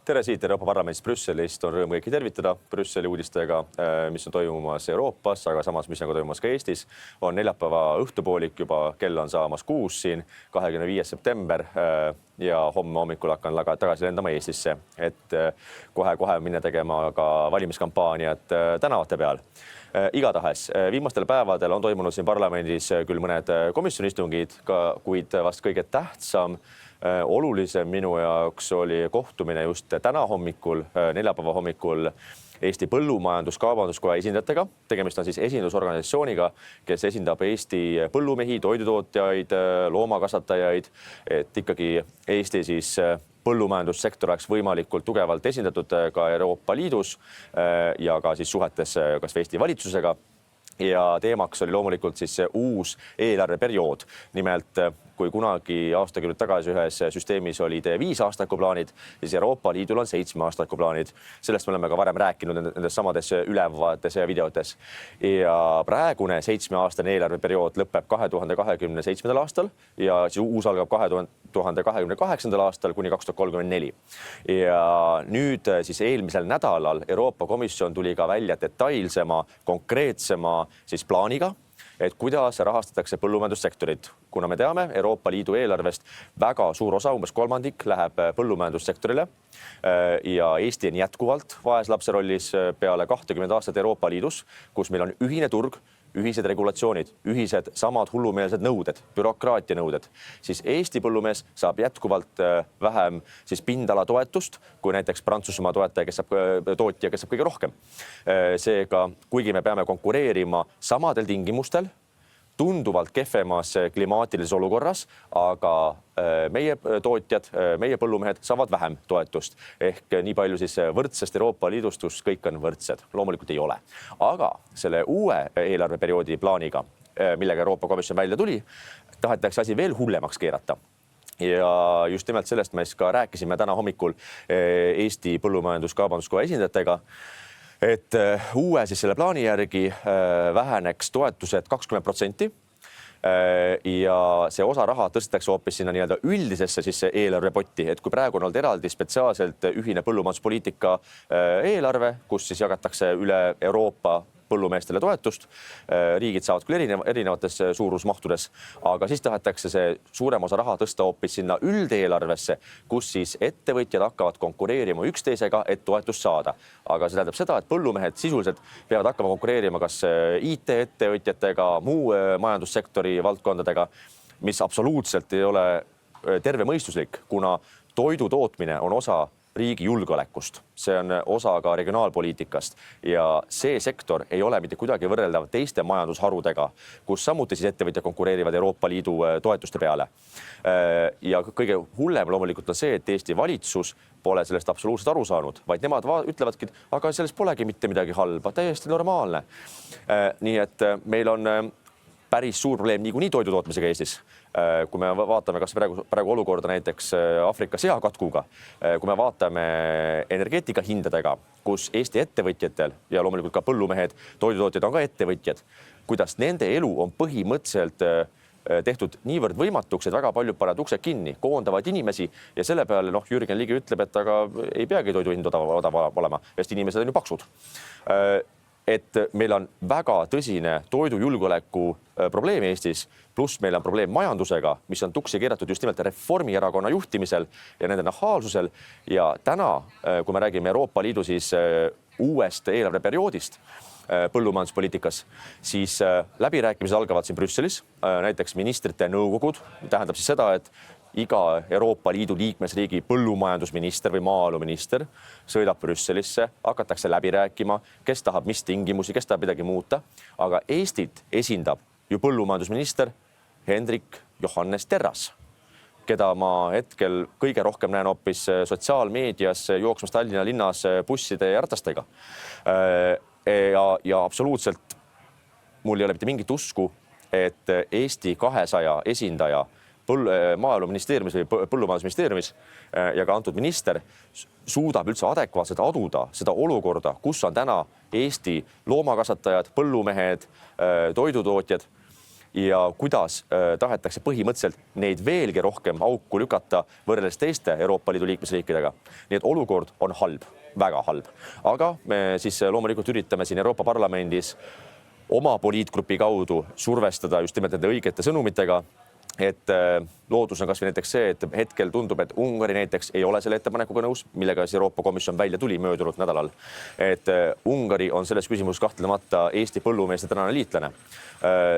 Tere siit Euroopa Parlamendist Brüsselist, on rõõm kõiki tervitada Brüsseli uudistega, mis on toimumas Euroopas, aga samas, mis on toimumas ka Eestis. On neljapäeva õhtupoolik juba, kell on saamas 6 siin, 25. september ja homme hommikul hakkan tagasi lendama Eestisse, et kohe minna tegema ka valimiskampaaniat tänavate peal. Igatahes, viimastel päevadel on toimunud siin parlamendis küll mõned komisjoni istungid, kuid vast kõige tähtsam olulisem minu jaoks oli kohtumine just täna hommikul, neljapäeva hommikul Eesti Põllumajandus-Kaubanduskoja esindajatega. Tegemist on siis esindusorganisatsiooniga, kes esindab Eesti põllumehi, toidutootjaid, loomakasvatajaid, et ikkagi Eesti siis põllumajandussektor oleks võimalikult tugevalt esindatud ka Euroopa Liidus ja ka siis suhetes kas Eesti valitsusega. Ja teemaks oli loomulikult siis uus eelarveperiood. Nimelt, kui kunagi aastakümneid tagasi ühes süsteemis olid 5-aastakuplaanid, siis Euroopa Liidul on 7-aastakuplaanid. Sellest me oleme ka varem rääkinud nendes samades ülevaates ja videotes. Ja praegune 7-aastane eelarveperiood lõpeb 2027. aastal ja siis uus algab 2028. aastal kuni 2034. Ja nüüd siis eelmisel nädalal Euroopa Komisjon tuli ka välja detailsema, konkreetsema siis plaaniga, et kuidas rahastatakse põllumajandussektorit. Kuna me teame, Euroopa Liidu eelarvest väga suur osa, umbes kolmandik, läheb põllumajandussektorile ja Eesti on jätkuvalt vaeslapse rollis peale 20 aastat Euroopa Liidus, kus meil on ühine turg, ühised regulatsioonid, ühised samad hullumeelsed nõuded, bürokraatia nõuded, siis Eesti põllumees saab jätkuvalt vähem siis pindala toetust, kui näiteks Prantsusmaa tootja, kes saab kõige rohkem. Seega, kuigi me peame konkureerima samadel tingimustel, tunduvalt kehvemas klimaatilises olukorras, aga meie tootjad, meie põllumehed saavad vähem toetust. Ehk nii palju siis võrdsest Euroopa Liidust, kus kõik on võrdsed. Loomulikult ei ole. Aga selle uue eelarveperioodi plaaniga, millega Euroopa Komisjon välja tuli, tahetakse asi veel hullemaks keerata. Ja just nimelt sellest me ka rääkisime täna hommikul Eesti Põllumajandus-Kaubanduskoja esindajatega, et uue siis selle plaani järgi väheneks toetused 20% ja see osa raha tõstetakse hoopis sinna nii-öelda üldisesse siis eelarvepotti, et kui praegu on olnud eraldi spetsiaalselt ühine põllumajanduspoliitika eelarve, kus siis jagatakse üle Euroopa põllumeestele toetust. Riigid saavad küll erinevates suurusmahtudes, aga siis tahetakse see suurem osa raha tõsta hoopis sinna üldeelarvesse, kus siis ettevõtjad hakkavad konkureerima üksteisega, et toetust saada. Aga see tähendab seda, et põllumehed sisuliselt peavad hakkama konkureerima kas IT-ettevõtjatega, muu majandussektori valdkondadega, mis absoluutselt ei ole tervemõistuslik, kuna toidu tootmine on osa riigi julgeolekust. See on osa ka regionaalpoliitikast ja see sektor ei ole mitte kuidagi võrreldav teiste majandusharudega, kus samuti siis ettevõtjad konkureerivad Euroopa Liidu toetuste peale. Ja kõige hullem loomulikult on see, et Eesti valitsus pole sellest absoluutselt aru saanud, vaid nemad ütlevadki, aga sellest polegi mitte midagi halba, täiesti normaalne. Nii et meil on päris suur probleem niikuinii toidu tootmisega Eestis. Kui me vaatame kas praegu olukorda näiteks Afrika seakatkuga, kui me vaatame energeetika hindadega, kus Eesti ettevõtjatel ja loomulikult ka põllumehed, toidutootjad on ka ettevõtjad, kuidas nende elu on põhimõtteliselt tehtud niivõrd võimatuks, et väga paljud panevad uksed kinni, koondavad inimesi ja selle peale Jürgen Ligi ütleb, et aga ei peagi toidu hind odav olema, sest inimesed on ju paksud. Et meil on väga tõsine toidujulgeoleku probleem Eestis, pluss meil on probleem majandusega, mis on tuksi keeratud just nimelt Reformierakonna juhtimisel ja nende nahaalsusel. Ja täna, kui me räägime Euroopa Liidu siis uuest eelarveperioodist põllumajanduspoliitikas, siis läbirääkimised algavad siin Brüsselis, näiteks ministrite nõukogud, tähendab siis seda, et iga Euroopa Liidu liikmesriigi põllumajandusminister või maaeluminister sõidab Brüsselisse, hakatakse läbi rääkima, kes tahab mis tingimusi, kes tahab midagi muuta, aga Eestit esindab ju põllumajandusminister Hendrik Johannes Terras, keda ma hetkel kõige rohkem näen hoopis sotsiaalmeedias jooksmas Tallinna linnas busside ja ratastega. Ja absoluutselt mul ei ole mitte mingit usku, et Eesti 200 esindaja maaeluministeeriumis või põllumajandusministeeriumis ja ka antud minister suudab üldse adekvaatselt aduda seda olukorda, kus on täna Eesti loomakasvatajad, põllumehed, toidutootjad ja kuidas tahetakse põhimõtteliselt neid veelgi rohkem auku lükata võrreldes teiste Euroopa Liidu liikmesriikidega. Nii et olukord on halb, väga halb. Aga me siis loomulikult üritame siin Euroopa Parlamendis oma poliitgrupi kaudu survestada just nimelt nende õigete sõnumitega, et loodus on kasvõi näiteks see, et hetkel tundub, et Ungari näiteks ei ole selle ettepanekuga nõus, millega Euroopa Komisjon välja tuli möödunud nädalal. Et Ungari on selles küsimuses kahtlemata Eesti põllumeeste tänane liitlane.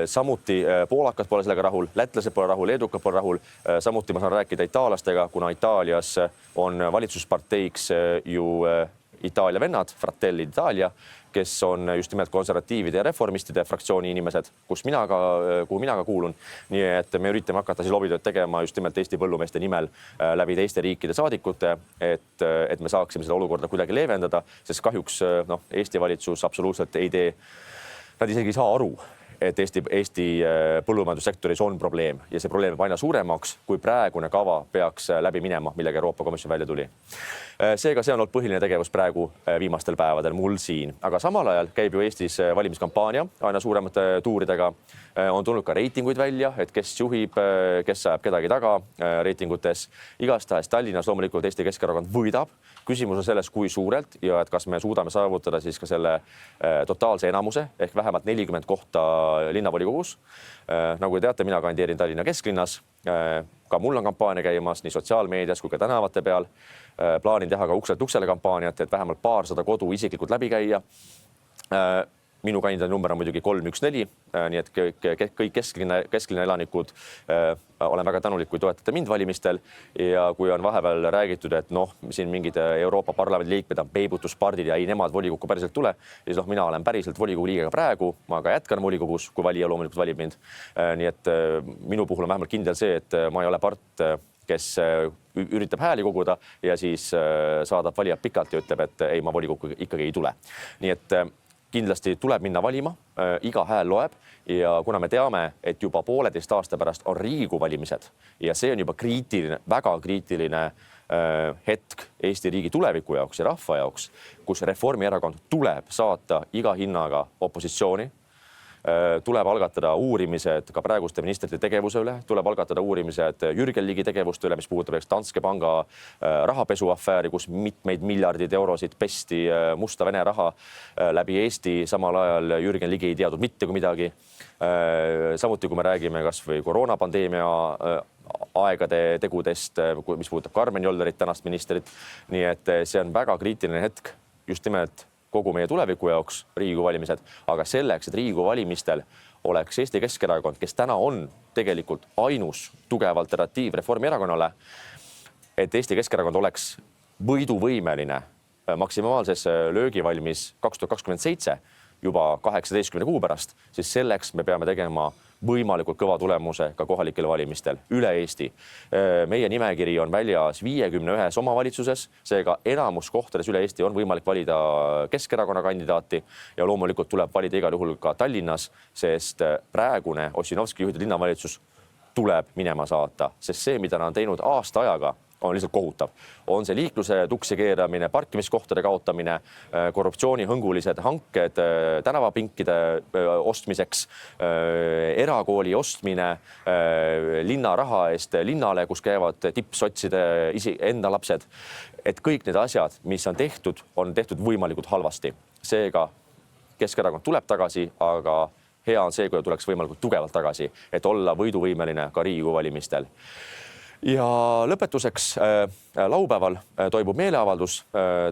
Samuti poolakad pole sellega rahul, lätlased pole rahul, leedukad pole rahul. Samuti ma saan rääkida itaallastega, kuna Itaalias on valitsusparteiks ju Itaalia vennad, Fratelli Italia, kes on just nimelt konservatiivide ja reformistide fraktsiooni inimesed, kuhu mina ka kuulun. Nii et me üritame hakata siis lobitööd tegema just nimelt Eesti põllumeeste nimel läbi teiste riikide saadikute, et me saaksime seda olukorda kuidagi leevendada, sest kahjuks Eesti valitsus absoluutselt ei tee, nad isegi ei saa aru, et Eesti põllumajandussektoris on probleem ja see probleem aina suuremaks, kui praegune kava peaks läbi minema, millega Euroopa Komisjon välja tuli. Seega see on olnud põhiline tegevus praegu viimastel päevadel mul siin, aga samal ajal käib ju Eestis valimiskampaania aina suuremate tuuridega. On tulnud ka reitinguid välja, et kes juhib, kes ajab kedagi taga reitingutes. Igastahes Tallinnas loomulikult Eesti Keskerakond võidab. Küsimus on selles, kui suurelt ja et kas me suudame saavutada siis ka selle totaalse enamuse ehk vähemalt 40 kohta linnavolikogus. Nagu teate, mina kandideerin Tallinna kesklinnas. Ka mul on kampaania käimas nii sotsiaalmeedias kui ka tänavate peal. Plaanin teha ka ukselt uksele kampaaniat, et vähemalt 200 kodu isiklikult läbi käia. Minu kandidaadi number on muidugi 314, nii et kõik kesklinna elanikud olen väga tänulik, kui toetate mind valimistel. Ja kui on vahepeal räägitud, et siin mingid Euroopa Parlamendi liikmed on peibutuspardid ja ei nemad volikokku päriselt tule, siis mina olen päriselt volikogu liige ka praegu, ma ka jätkan volikogus, kui valija loomulikult valib mind. Nii et minu puhul on vähemalt kindel see, et ma ei ole part, kes üritab hääli koguda ja siis saadab valijad pikalt ja ütleb, et ei, ma volikokku ikkagi ei tule. Nii et kindlasti tuleb minna valima, iga hääl loeb ja kuna me teame, et juba 1,5 aasta pärast on Riigikogu valimised ja see on juba kriitiline, väga kriitiline hetk Eesti riigi tuleviku jaoks ja rahva jaoks, kus Reformierakond tuleb saata iga hinnaga opositsiooni, tuleb algatada uurimised ka praeguste ministrite tegevuse üle, tuleb algatada uurimised Jürgen Ligi tegevuste üle, mis puudutab Danske panga rahapesuafääri, kus mitmeid miljardeid eurosid pesti musta Vene raha läbi Eesti. Samal ajal Jürgen Ligi ei teadnud mitte kui midagi. Samuti, kui me räägime kas või koroonapandeemia aegade tegudest, mis puudutab Karmen Jollerit, tänast ministrit. Nii et see on väga kriitiline hetk just nimelt kogu meie tuleviku jaoks Riigikogu valimised, aga selleks, et Riigikogu valimistel oleks Eesti Keskerakond, kes täna on tegelikult ainus tugev alternatiiv Reformierakonnale, et Eesti Keskerakond oleks võiduvõimeline maksimaalses löögivalmis 2027 juba 18 kuu pärast, siis selleks me peame tegema võimalikult kõva tulemuse ka kohalikel valimistel üle Eesti. Meie nimekiri on väljas 51 omavalitsuses, seega enamus kohtades üle Eesti on võimalik valida Keskerakonna kandidaati ja loomulikult tuleb valida igal juhul ka Tallinnas, sest praegune Ossinovski juhitud linnavalitsus tuleb minema saata, sest see, mida nad on teinud aasta ajaga, on lihtsalt kohutav. On see liikluse tuksi keeramine, parkimiskohtade kaotamine, korruptsioonihõngulised hanked tänavapinkide ostmiseks, erakooli ostmine linna raha eest linnale, kus käivad tippsotside enda lapsed. Et kõik need asjad, mis on tehtud võimalikult halvasti. Seega Keskerakond tuleb tagasi, aga hea on see, kui tuleks võimalikult tugevalt tagasi, et olla võiduvõimeline ka Riigikogu valimistel. Ja lõpetuseks laupäeval toimub meeleavaldus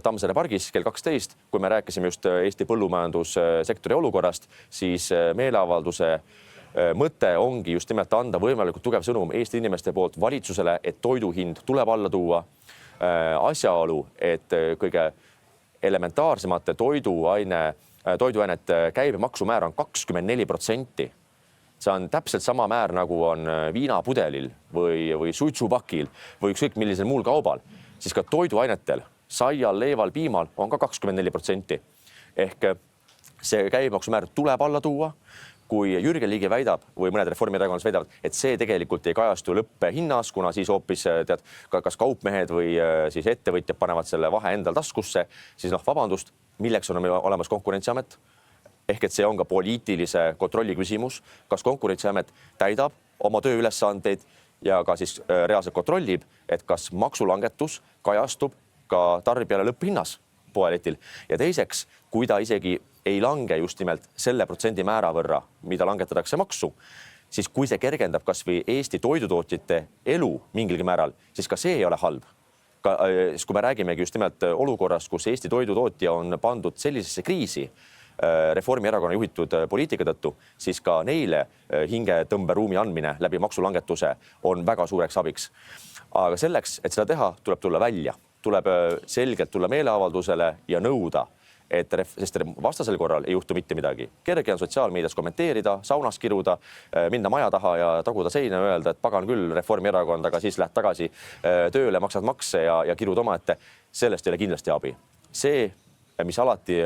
Tammsaare pargis kell 12, kui me rääkisime just Eesti põllumajandussektori olukorrast, siis meeleavalduse mõte ongi just nimelt anda võimalikult tugev sõnum Eesti inimeste poolt valitsusele, et toiduhind tuleb alla tuua. Asjaolu, et kõige elementaarsemate toiduainete käibemaksumäär on 24%. See on täpselt sama määr, nagu on viinapudelil või suitsupakil või ükskõik millisel muul kaubal. Siis ka toiduainetel, saial, leival, piimal on ka 24%. Ehk see käibemaksumäär tuleb alla tuua. Kui Jürgen Ligi väidab või mõned Reformierakonnad väidavad, et see tegelikult ei kajastu lõppehinnas, kuna siis hoopis kas kaupmehed või siis ettevõtjad panevad selle vahe endal taskusse, siis vabandust, milleks on olemas Konkurentsiamet? ehk et see on ka poliitilise kontrolli küsimus, kas Konkurentsiamet täidab oma tööülesandeid ja ka siis reaalselt kontrollib, et kas maksulangetus kajastub ka tarbijale lõpphinnas poeletil. Ja teiseks, kui ta isegi ei lange just nimelt selle protsendimäära võrra, mida langetatakse maksu, siis kui see kergendab kas või Eesti toidutootjate elu mingilgi määral, siis ka see ei ole halb. Kui me räägimegi just nimelt olukorrast, kus Eesti toidutootja on pandud sellisesse kriisi Reformierakonna juhitud poliitika tõttu, siis ka neile hingetõmberuumi andmine läbi maksulangetuse on väga suureks abiks. Aga selleks, et seda teha, tuleb tulla välja, tuleb selgelt tulla meeleavaldusele ja nõuda, sest vastasel korral ei juhtu mitte midagi. Kerge on sotsiaalmeedias kommenteerida, saunas kiruda, minna maja taha ja taguda seina ja öelda, et pagan küll Reformierakond, aga siis lähed tagasi tööle, maksad makse ja kirud omaette. Sellest ei ole kindlasti abi. See, mis alati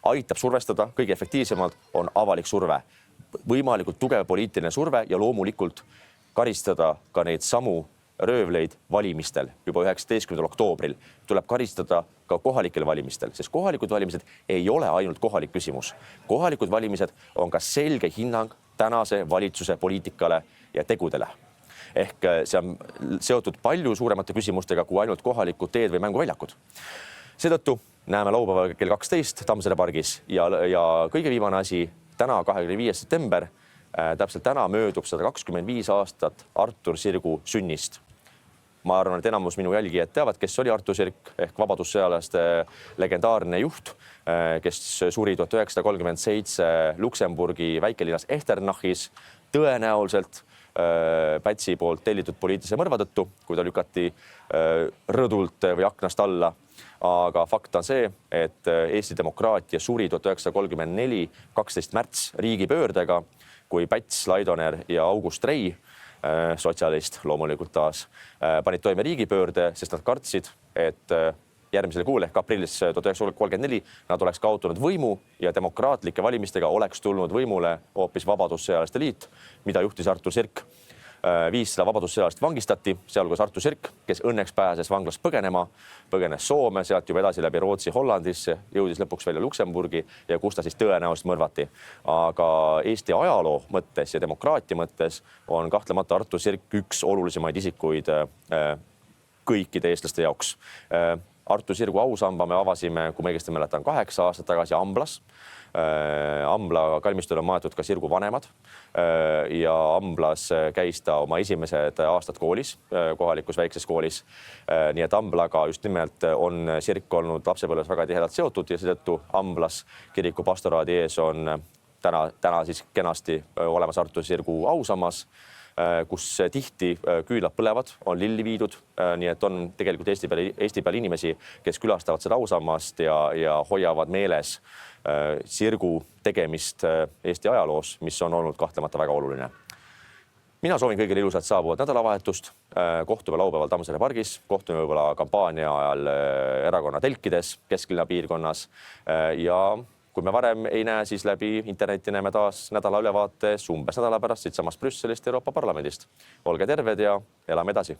aitab survestada kõige efektiivsemalt, on avalik surve. Võimalikult tugev poliitiline surve ja loomulikult karistada ka neid samu röövleid valimistel juba 19. oktoobril. Tuleb karistada ka kohalikel valimistel, sest kohalikud valimised ei ole ainult kohalik küsimus. Kohalikud valimised on ka selge hinnang tänase valitsuse poliitikale ja tegudele. Ehk see on seotud palju suuremate küsimustega kui ainult kohalikud teed või mänguväljakud. Seetõttu näeme laupäeval kell 12 Tammsaare pargis ja kõige viimane asi, täna 25. september, täpselt täna möödub 125 aastat Artur Sirgu sünnist. Ma arvan, et enamus minu jälgijad teavad, kes oli Artur Sirk ehk vabadussõjalaste legendaarne juht, kes suri 1937 Luksemburgi väikelinnas Echternachis tõenäoliselt Pätsi poolt tellitud poliitilise mõrva tõttu, kui ta lükati rõdult või aknast alla. Aga fakt on see, et Eesti demokraatia suri 1934, 12. märts riigipöördega, kui Päts, Laidoner ja August Rei, sotsialist loomulikult taas, panid toime riigipöörde, sest nad kartsid, et järgmisel kuul ehk aprillis 1934 nad oleks kaotanud võimu ja demokraatlike valimistega oleks tulnud võimule hoopis vabadussõjalaste liit, mida juhtis Artur Sirk. 500 vabadussõjalast vangistati, sealhulgas Artur Sirk, kes õnneks pääses vanglast põgenes Soome, sealt juba edasi läbi Rootsi Hollandisse, jõudis lõpuks välja Luksemburgi ja kus ta siis tõenäoliselt mõrvati. Aga Eesti ajaloo mõttes ja demokraatia mõttes on kahtlemata Artur Sirk üks olulisemaid isikuid kõikide eestlaste jaoks. Artur Sirgu ausamba me avasime, kui ma õigesti mäletan, 8 aastat tagasi Amblas. Ambla kalmistul on maetud ka Sirgu vanemad ja Amblas käis ta oma esimesed aastad koolis, kohalikus väikses koolis. Nii et Amblaga just nimelt on Sirk olnud lapsepõlves väga tihedalt seotud ja seetõttu Amblas kiriku pastoraadi ees on täna siis kenasti olemas Artur Sirgu ausammas, kus tihti küülad põlevad, on lilli viidud, nii et on tegelikult Eesti peal inimesi, kes külastavad seda ausammast ja hoiavad meeles Sirgu tegemist Eesti ajaloos, mis on olnud kahtlemata väga oluline. Mina soovin kõigile ilusat saabuvat nädalavahetust, kohtume laupäeval Tammsaare pargis, kohtume võib-olla kampaania ajal erakonna telkides kesklinna piirkonnas ja kui me varem ei näe, siis läbi interneti näeme taas nädala ülevaates umbes nädala pärast siit samast Brüsselist Euroopa Parlamendist. Olge terved ja elame edasi!